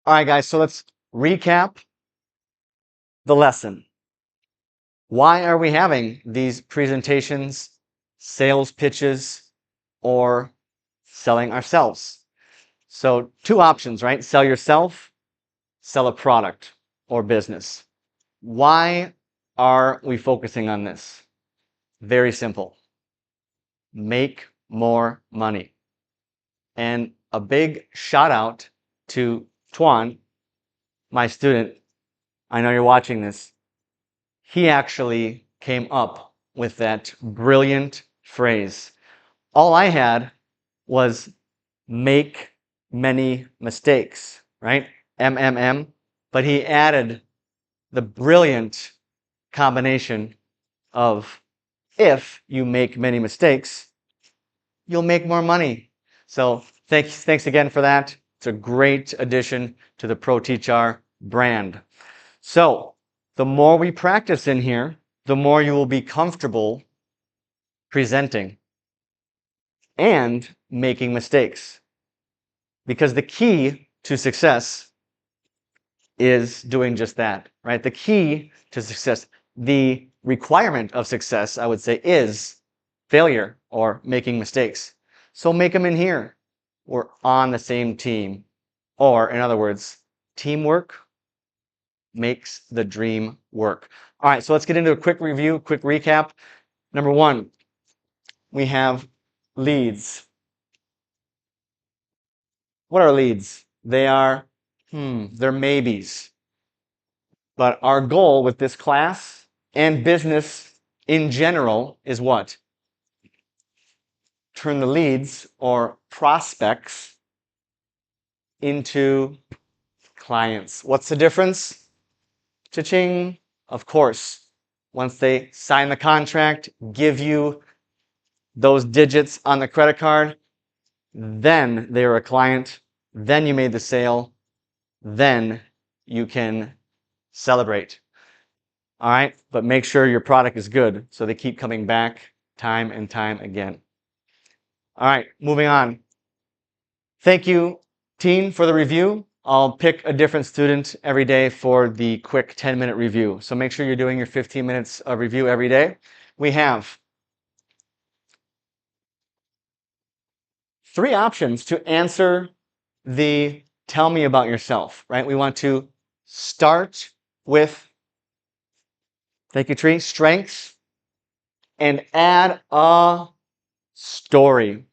All right, guys, so let's recap the lesson. Why are we having these presentations, sales pitches, or selling ourselves? So two options, right? Sell yourself, sell a product or business. Why are we focusing on this? Very simple. Make more money. And a big shout out to Tuan, my student. I know you're watching this. He actually came up with that brilliant phrase. All I had was make many mistakes, right? MMM. But he added the brilliant combination of if you make many mistakes, you'll make more money. So thanks again for that. It's a great addition to the ProTeachR brand. So the more we practice in here, the more you will be comfortable presenting and making mistakes. Because the key to success is doing just that, right? The key to success, the requirement of success, I would say, is failure or making mistakes. So make them in here. We're on the same team. Or, in other words, teamwork makes the dream work. All right, so let's get into a quick review, quick recap. Number one, we have leads. What are leads? They are, they're maybes. But our goal with this class and business in general is what? Turn the leads or prospects into clients. What's the difference? Cha-ching. Of course, once they sign the contract, give you those digits on the credit card, then they're a client, then you made the sale, then you can celebrate. All right, but make sure your product is good so they keep coming back time and time again. All right, moving on. Thank you, Teen, for the review. I'll pick a different student every day for the quick 10-minute review. So make sure you're doing your 15 minutes of review every day. We have 3 options to answer the tell me about yourself, right? We want to start with, thank you, Tree, strengths, and add a story.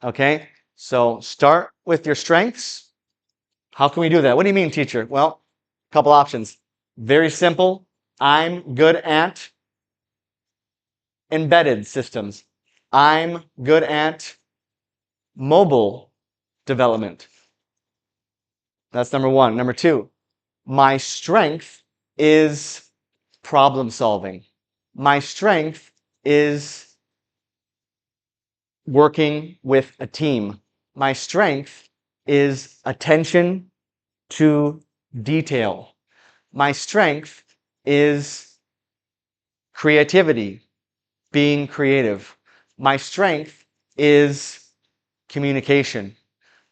Okay, so start with your strengths. How can we do that? What do you mean, teacher? Well, a couple options. Very simple. I'm good at embedded systems. I'm good at mobile development. That's number one. Number two, my strength is problem solving. My strength is working with a team. My strength is attention to detail. My strength is creativity, being creative. My strength is communication.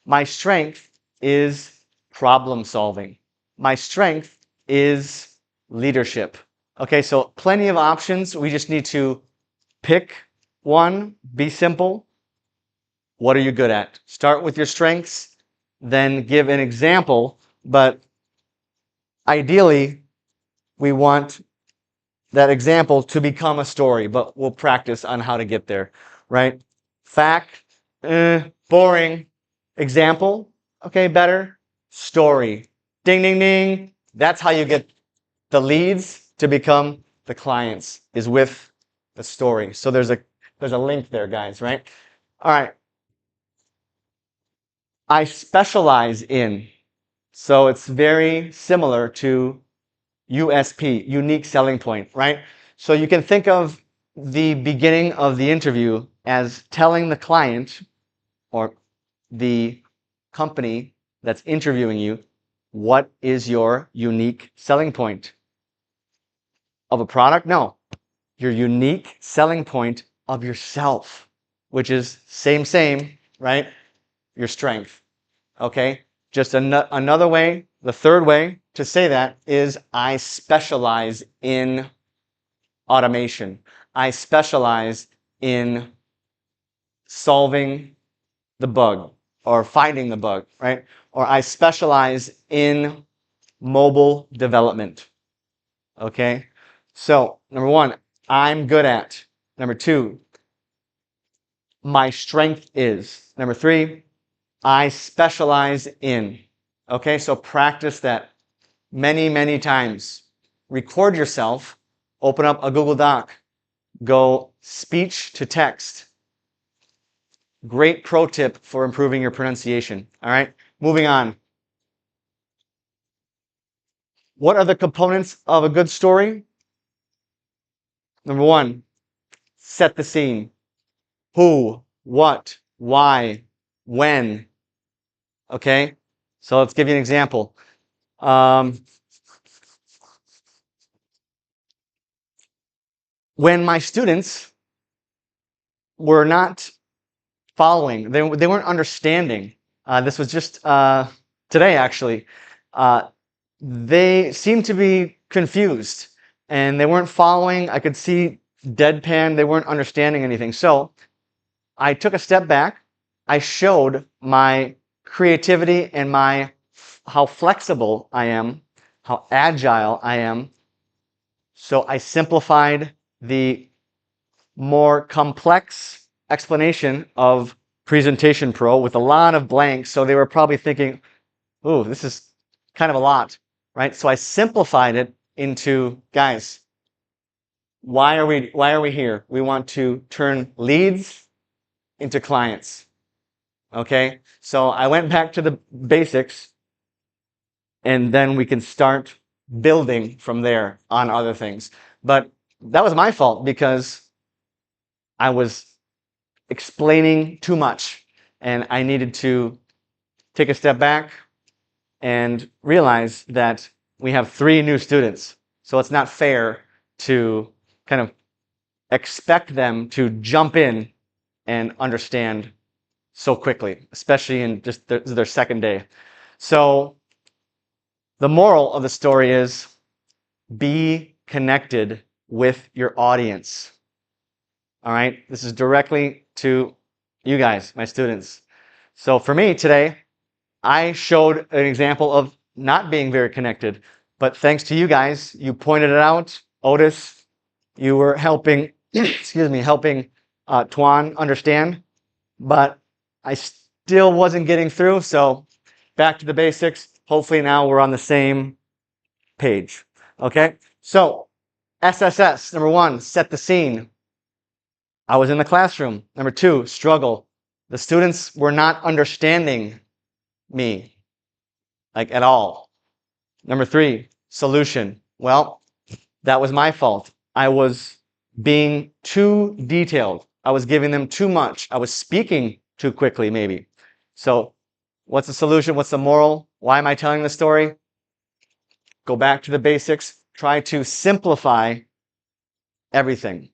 My strength is problem solving. My strength is leadership. Okay, so plenty of options. We just need to pick one, be simple. What are you good at? Start with your strengths, then give an example, but ideally, we want that example to become a story, but we'll practice on how to get there, right? Fact, boring. Example, okay, better. Story, ding, ding, ding. That's how you get the leads to become the clients, is with the story. So there's a link there, guys, right? All right. I specialize in. So it's very similar to USP, unique selling point, right? So you can think of the beginning of the interview as telling the client or the company that's interviewing you, what is your unique selling point of a product? No, your unique selling point of yourself, which is same, right? Your strength, okay? Just another way, the third way to say that is I specialize in automation. I specialize in solving the bug or finding the bug, right? Or I specialize in mobile development. Okay? So, number one, I'm good at. Number two, my strength is. Number three, I specialize in. Okay, so practice that many, many times. Record yourself, open up a Google Doc, go speech to text. Great pro tip for improving your pronunciation. All right, moving on. What are the components of a good story? Number one, set the scene. Who, what, why, when. Okay, so let's give you an example. When my students were not following, they weren't understanding. This was just today, actually. They seemed to be confused and they weren't following. I could see deadpan. They weren't understanding anything. So I took a step back. I showed my creativity and how flexible I am, how agile I am. So I simplified the more complex explanation of Presentation Pro with a lot of blanks. So they were probably thinking, "Ooh, this is kind of a lot," right? So I simplified it into, guys, why are we here? We want to turn leads into clients. Okay? So I went back to the basics and then we can start building from there on other things. But that was my fault because I was explaining too much and I needed to take a step back and realize that we have 3 new students. So it's not fair to kind of expect them to jump in and understand so quickly, especially in just their second day. So the moral of the story is be connected with your audience. All right, this is directly to you guys, my students. So for me today, I showed an example of not being very connected, but thanks to you guys, you pointed it out. Otis, you were helping, excuse me, helping Tuan understand, but I still wasn't getting through. So back to the basics. Hopefully now we're on the same page. Okay, so SSS, number 1, set the scene. I was in the classroom. Number 2, struggle. The students were not understanding me, like at all. Number 3, solution. Well, that was my fault. I was being too detailed. I was giving them too much. I was speaking too quickly, maybe. So what's the solution? What's the moral? Why am I telling the story? Go back to the basics. Try to simplify everything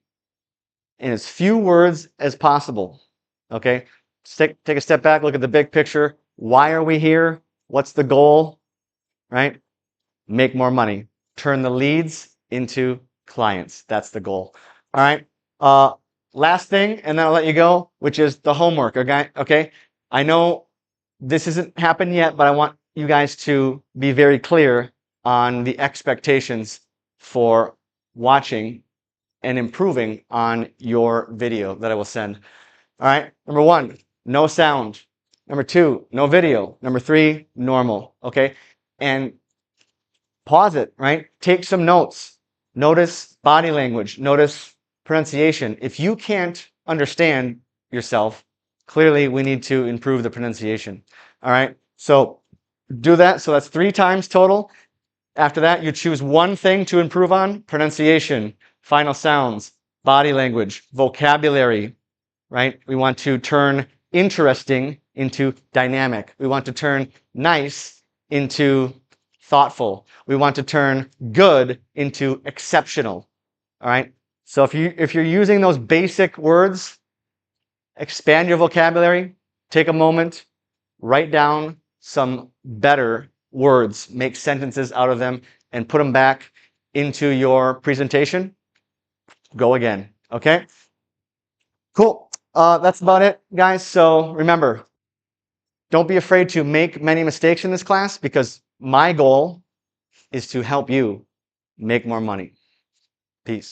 in as few words as possible. Okay? Take a step back, look at the big picture. Why are we here? What's the goal? Right? Make more money. Turn the leads into clients. That's the goal. All right. Last thing, and then I'll let you go, which is the homework. Okay. I know this hasn't happened yet, but I want you guys to be very clear on the expectations for watching and improving on your video that I will send. All right. Number 1, no sound. Number 2, no video. Number 3, normal. Okay. And pause it, right? Take some notes. Notice body language. Notice pronunciation. If you can't understand yourself, clearly we need to improve the pronunciation. All right. So do that. So that's 3 times total. After that, you choose one thing to improve on: pronunciation, final sounds, body language, vocabulary, right? We want to turn interesting into dynamic. We want to turn nice into thoughtful. We want to turn good into exceptional. All right? So if you're using those basic words, expand your vocabulary, take a moment, write down some better words, make sentences out of them, and put them back into your presentation, go again. Okay? Cool. That's about it, guys. So remember, don't be afraid to make many mistakes in this class, because my goal is to help you make more money. Peace.